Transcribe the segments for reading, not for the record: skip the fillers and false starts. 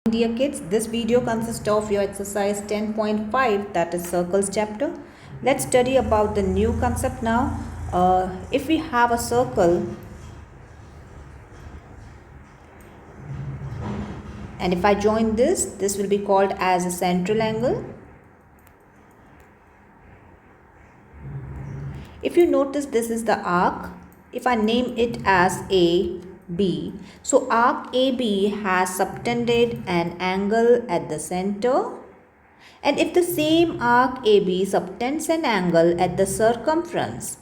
Dear kids, this video consists of your exercise 10.5, that is circles chapter. Let's study about the new concept now. If we have a circle and if I join this will be called as a central angle. If you notice, this is the arc. If I name it as A, B, so arc AB has subtended an angle at the center, and if the same arc AB subtends an angle at the circumference,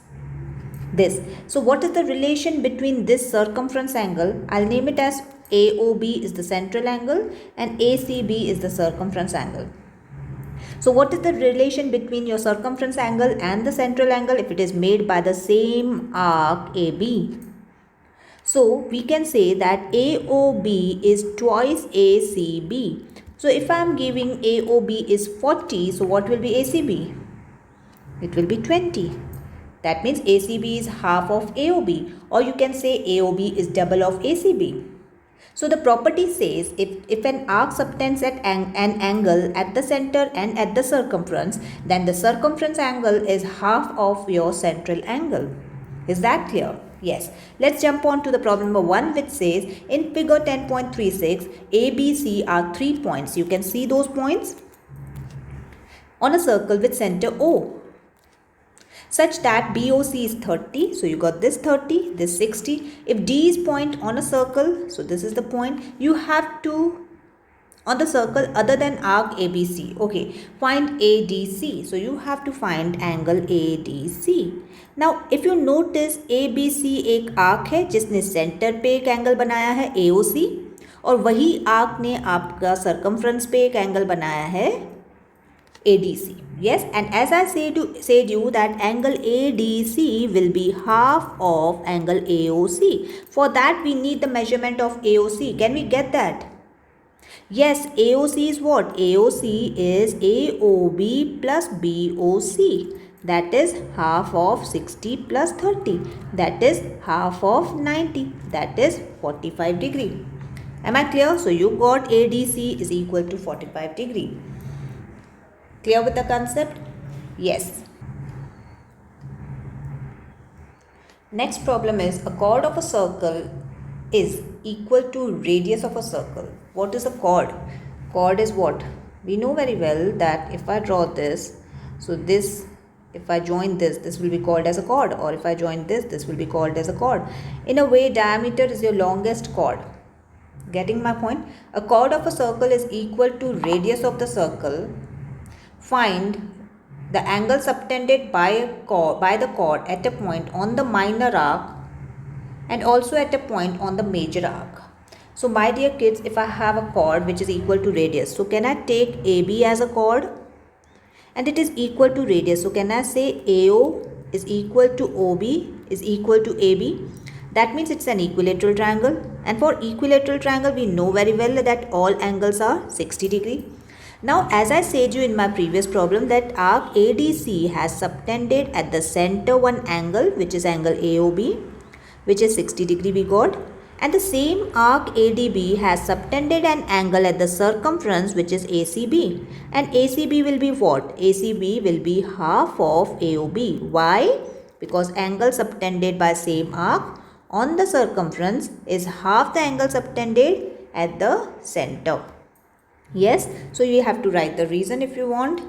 this. So what is the relation between this circumference angle? I'll name it as AOB is the central angle and ACB is the circumference angle. So what is the relation between your circumference angle and the central angle if it is made by the same arc AB? So we can say that AOB is twice ACB. So if I am giving AOB is 40, so what will be ACB? It will be 20. That means ACB is half of AOB, or you can say AOB is double of ACB. So the property says if an arc subtends at an angle at the center and at the circumference, then the circumference angle is half of your central angle. Is that clear? Yes. Let's jump on to the problem number 1, which says in figure 10.36, A, B, C are 3 points. You can see those points on a circle with center O, such that BOC is 30. So you got this 30, this 60. If D is point on a circle, so this is the point, you have to, on the circle other than arc ABC, okay, find ADC. So you have to find angle ADC. Now if you notice, ABC एक arc है जिसने center पे एक angle बनाया है AOC, और वही arc ने आपका circumference पे एक angle बनाया है ADC. Yes, and as I said you that angle ADC will be half of angle AOC. For that we need the measurement of AOC. Can we get that? Yes, AOC is what? AOC is AOB plus BOC. That is half of 60 plus 30. That is half of 90. That is 45 degree. Am I clear? So you got ADC is equal to 45 degree. Clear with the concept? Yes. Next problem is a chord of a circle is equal to radius of a circle. What is a chord? Chord is what? We know very well that if I draw this, so this, if I join this will be called as a chord, or if I join this will be called as a chord. In a way, diameter is your longest chord. Getting my point? A chord of a circle is equal to radius of the circle. Find the angle subtended by the chord at a point on the minor arc and also at a point on the major arc. So my dear kids, if I have a chord which is equal to radius, so can I take AB as a chord? And it is equal to radius. So can I say AO is equal to OB is equal to AB? That means it's an equilateral triangle. And for equilateral triangle, we know very well that all angles are 60 degree. Now, as I said you in my previous problem that arc ADC has subtended at the center one angle, which is angle AOB, which is 60 degree we got. And the same arc ADB has subtended an angle at the circumference, which is ACB. And ACB will be what? ACB will be half of AOB. Why? Because angle subtended by same arc on the circumference is half the angle subtended at the center. Yes, so you have to write the reason if you want.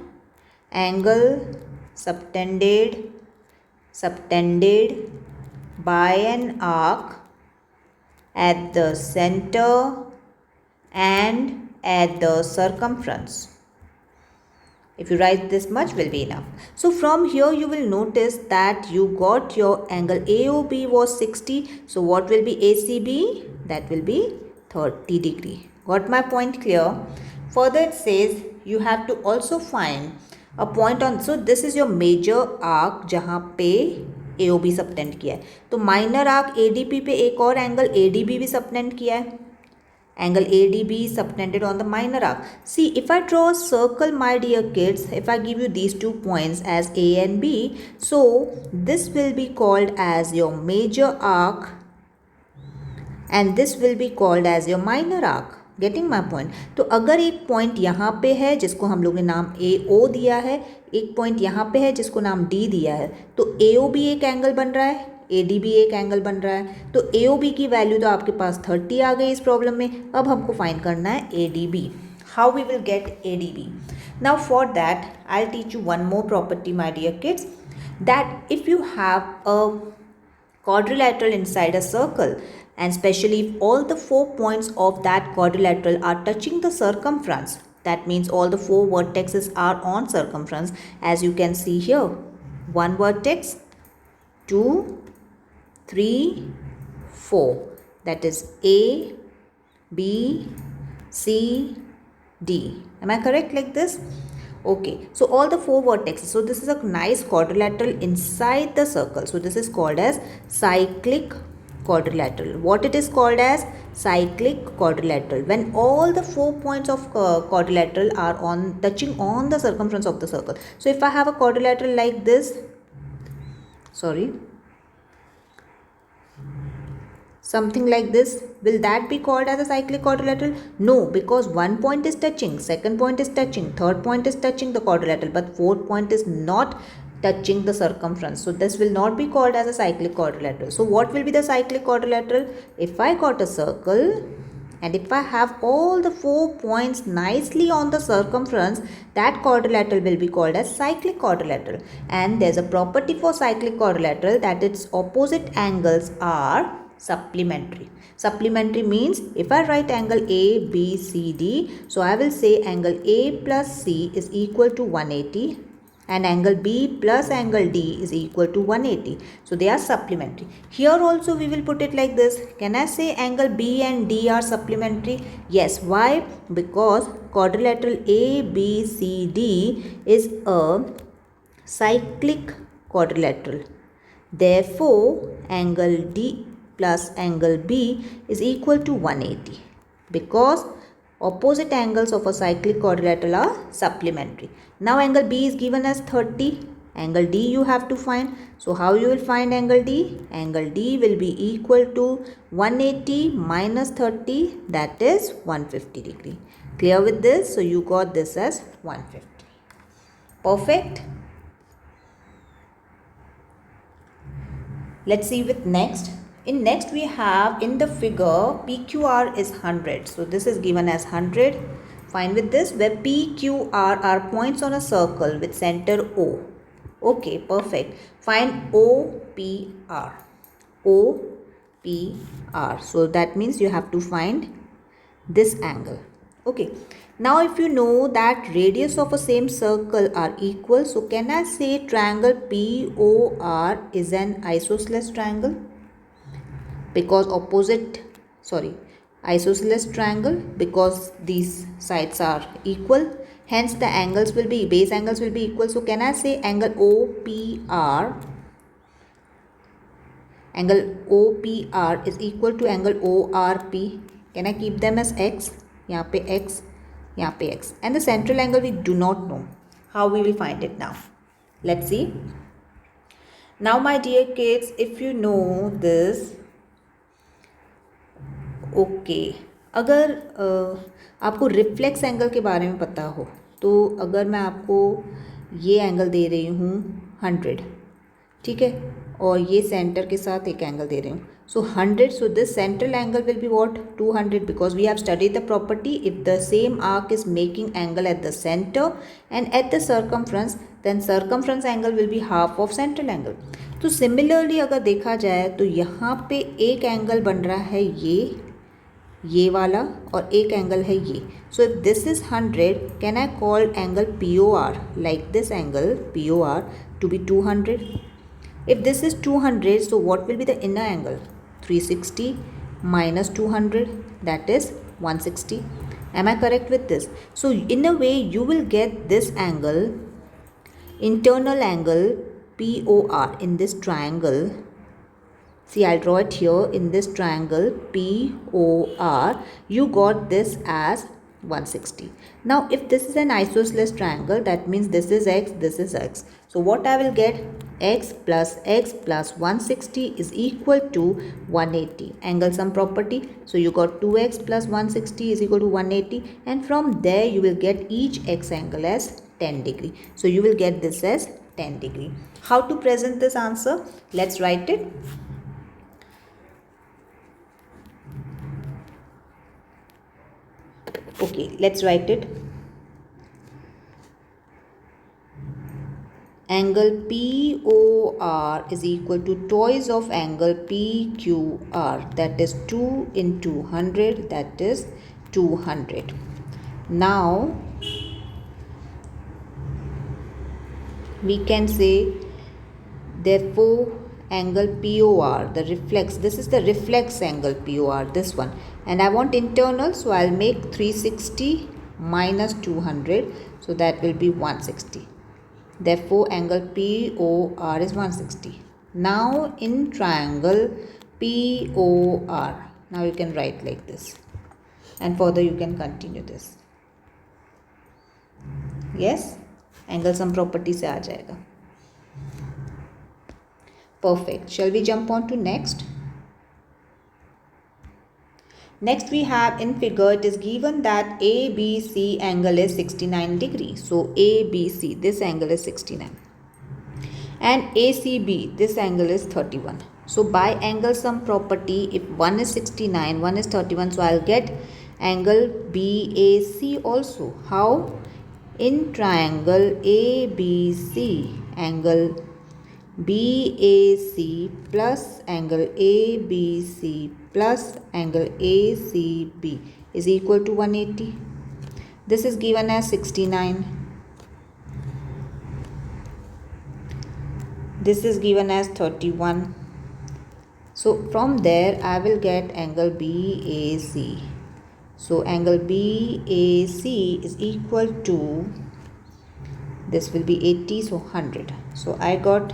Angle subtended by an arc at the center and at the circumference. If you write this much will be enough. So from here you will notice that you got your angle AOB was 60. So what will be ACB? That will be 30 degree. Got my point clear? Further it says you have to also find a point on, so this is your major arc जहाँ पे AOB subtend किया है. तो minor arc ADP पे एक और angle ADB भी subtend किया है. Angle ADB is subtended on the minor arc. See, if I draw a circle, my dear kids, if I give you these 2 points as A and B, so this will be called as your major arc and this will be called as your minor arc. Getting my point. तो अगर एक point यहाँ पे है जिसको हम लोग ने नाम ए ओ दिया है, एक पॉइंट यहाँ पे है जिसको नाम डी दिया है, तो ए ओ भी एक एंगल बन रहा है, ए डी भी एक एंगल बन रहा है। तो ए ओ बी की वैल्यू तो आपके पास 30 आ गई इस प्रॉब्लम में। अब हमको फाइंड करना है A D B. How we will get A D B? Now for that I will teach you one more property my dear kids, that if you have a quadrilateral inside a circle, and especially if all the 4 points of that quadrilateral are touching the circumference, that means all the 4 vertices are on circumference, as you can see here, 1 vertex, 2, 3, 4, that is A, B, C, D. Am I correct like this? Okay, so all the 4 vertices, so this is a nice quadrilateral inside the circle, so this is called as cyclic quadrilateral. What it is called as? Cyclic quadrilateral, when all the 4 points of quadrilateral are touching on the circumference of the circle. So if I have a quadrilateral like this, something like this, will that be called as a cyclic quadrilateral? No, because one point is touching, second point is touching, third point is touching the quadrilateral, but fourth point is not touching the circumference. So this will not be called as a cyclic quadrilateral. So what will be the cyclic quadrilateral? If I got a circle and if I have all the 4 points nicely on the circumference, that quadrilateral will be called as cyclic quadrilateral. And there's a property for cyclic quadrilateral, that its opposite angles are supplementary. Supplementary means if I write angle A, B, C, D, so I will say angle A plus C is equal to 180 and angle B plus angle D is equal to 180. So they are supplementary. Here also we will put it like this. Can I say angle B and D are supplementary? Yes. Why? Because quadrilateral A, B, C, D is a cyclic quadrilateral. Therefore, angle D plus angle B is equal to 180, because opposite angles of a cyclic quadrilateral are supplementary. Now angle B is given as 30, angle D you have to find. So how you will find angle D? Angle D will be equal to 180 minus 30, that is 150 degree. Clear with this? So you got this as 150. Perfect. Let's see with next. In next we have in the figure PQR is 100. So this is given as 100. Fine with this, where PQR are points on a circle with center O. Okay, perfect. Find OPR. OPR. So that means you have to find this angle. Okay. Now if you know that radius of a same circle are equal, so can I say triangle POR is an isosceles triangle? Because isosceles triangle, because these sides are equal, hence the angles will be, base angles will be equal. So can I say angle OPR is equal to angle ORP? Can I keep them as x? यहाँ पे x, यहाँ पे x, and the central angle we do not know. How we will find it now? Let's see. Now my dear kids, if you know this, okay अगर आपको reflex angle के बारे में पता हो, तो अगर मैं आपको ये एंगल दे रही हूँ 100, ठीक है, और ये सेंटर के साथ एक एंगल दे रही हूँ, so 100, so this central angle will be what? 200, because we have studied the property, if the same arc is making angle at the center and at the circumference, then circumference angle will be half of central angle. तो similarly अगर देखा जाए तो यहाँ पे एक angle बन रहा है ये वाला, और एक एंगल है ये. So if this is 100, can I call angle POR like this angle POR to be 200. If this is 200, so what will be the inner angle? 360 minus 200, that is 160. Am I correct with this? So in a way you will get this angle, internal angle POR in this triangle. See, I'll draw it here in this triangle POR. You got this as 160. Now if this is an isosceles triangle, that means this is x, this is x. So what I will get? X plus 160 is equal to 180. Angle sum property. So you got 2x plus 160 is equal to 180, and from there you will get each x angle as 10 degree. So you will get this as 10 degree. How to present this answer? Let's write it. Okay, let's write it. Angle POR is equal to twice of angle PQR, that is 2 into 100, that is 200. Now we can say, therefore angle POR, the reflex, this is the reflex angle POR, this one, and I want internal, so I'll make 360 minus 200, so that will be 160. Therefore angle POR is 160. Now in triangle POR, now you can write like this, and further you can continue this. Yes, angle sum property से आ जाएगा. Perfect. Shall we jump on to next? Next we have in figure, it is given that ABC angle is 69 degrees. So ABC, this angle is 69. And ACB, this angle is 31. So by angle sum property, if one is 69, one is 31, so I'll get angle BAC also. How? In triangle ABC, angle BAC plus angle ABC plus angle ACB is equal to 180. This is given as 69. This is given as 31. So from there I will get angle BAC. So angle BAC is equal to, this will be 80, so 100. So I got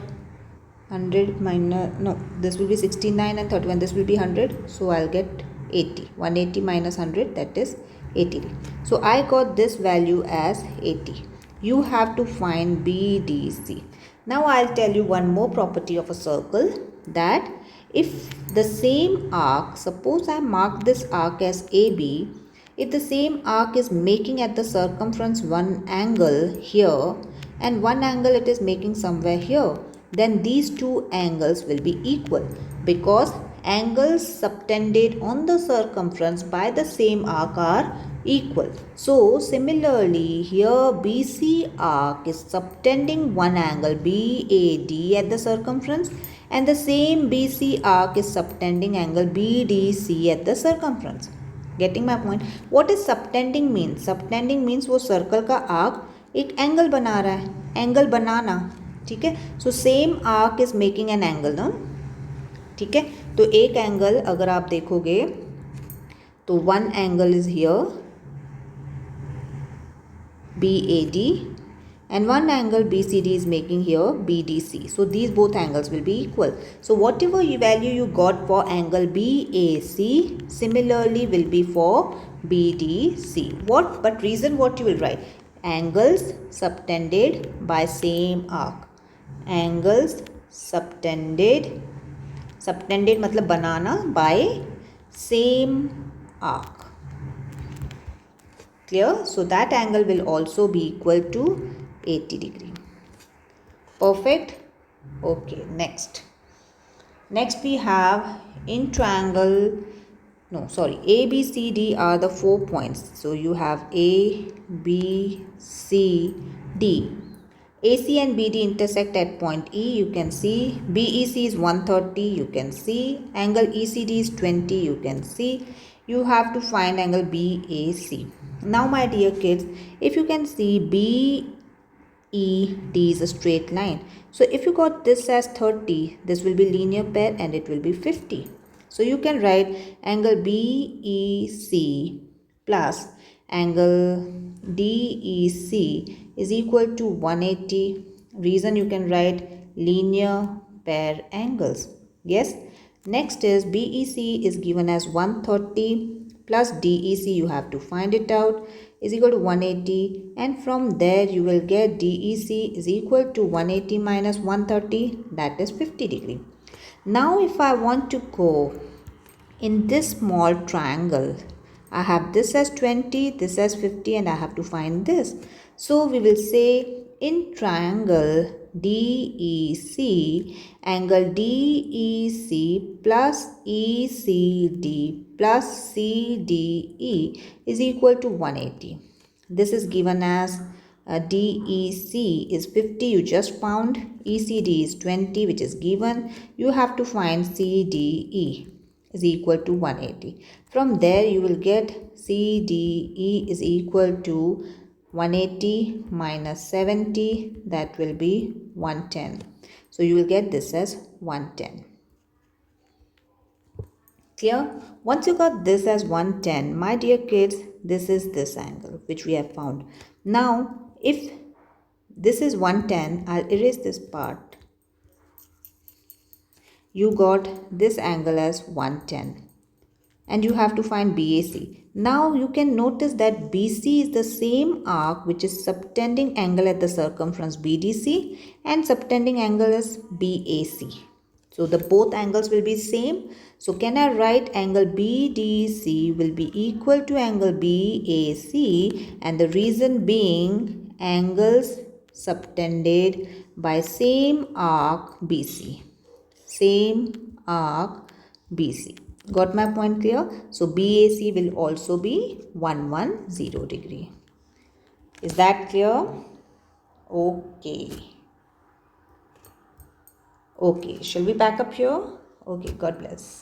100 minus, no, this will be 69 and 31, this will be 100, so I'll get 80. 180 minus 100, that is 80. So I got this value as 80. You have to find BDC. Now I'll tell you one more property of a circle, that if the same arc, suppose I mark this arc as AB, if the same arc is making at the circumference one angle here and one angle it is making somewhere here, then these two angles will be equal, because angles subtended on the circumference by the same arc are equal. So similarly here BC arc is subtending one angle BAD at the circumference, and the same BC arc is subtending angle BDC at the circumference. Getting my point? What is subtending means? Subtending means वो circle का arc एक angle बना रहा है, angle बनाना, ठीक है. So same arc is making an angle ना, ठीक है. तो एक एंगल अगर आप देखोगे तो one angle is here BAD and one angle BCD is making here BDC. So these both angles will be equal. So whatever value you got for angle BAC, similarly will be for BDC. But reason what you will write? Angles subtended by same arc. Angles subtended मतलब बनाना by same arc. Clear? So that angle will also be equal to 80 degree. Perfect. Okay, next we have in triangle, ABCD are the 4 points. So you have A, B, C, D. AC and BD intersect at point E, you can see. BEC is 130, you can see. Angle ECD is 20, you can see. You have to find angle BAC. Now my dear kids, if you can see BED is a straight line. So if you got this as 30, this will be linear pair and it will be 50. So you can write angle BEC plus angle DEC is equal to 180. Reason you can write linear pair angles. Yes. Next is BEC is given as 130 plus DEC, you have to find it out, is equal to 180, and from there you will get DEC is equal to 180 minus 130, that is 50 degree. Now if I want to go in this small triangle, I have this as 20, this as 50, and I have to find this. So we will say in triangle DEC, angle DEC plus ECD plus CDE is equal to 180. This is given as DEC is 50, you just found. ECD is 20, which is given. You have to find CDE is equal to 180. From there you will get CDE is equal to 180 minus 70, that will be 110. So you will get this as 110. Clear? Once you got this as 110, my dear kids, this is this angle which we have found. Now if this is 110, I'll erase this part. You got this angle as 110 and you have to find BAC. Now you can notice that BC is the same arc which is subtending angle at the circumference BDC, and subtending angle is BAC. So the both angles will be same. So can I write angle BDC will be equal to angle BAC, and the reason being angles subtended by same arc BC. Same arc BC. Got my point clear? So BAC will also be 110 degree. Is that clear? Okay. Okay, shall we pack up here? Okay, God bless.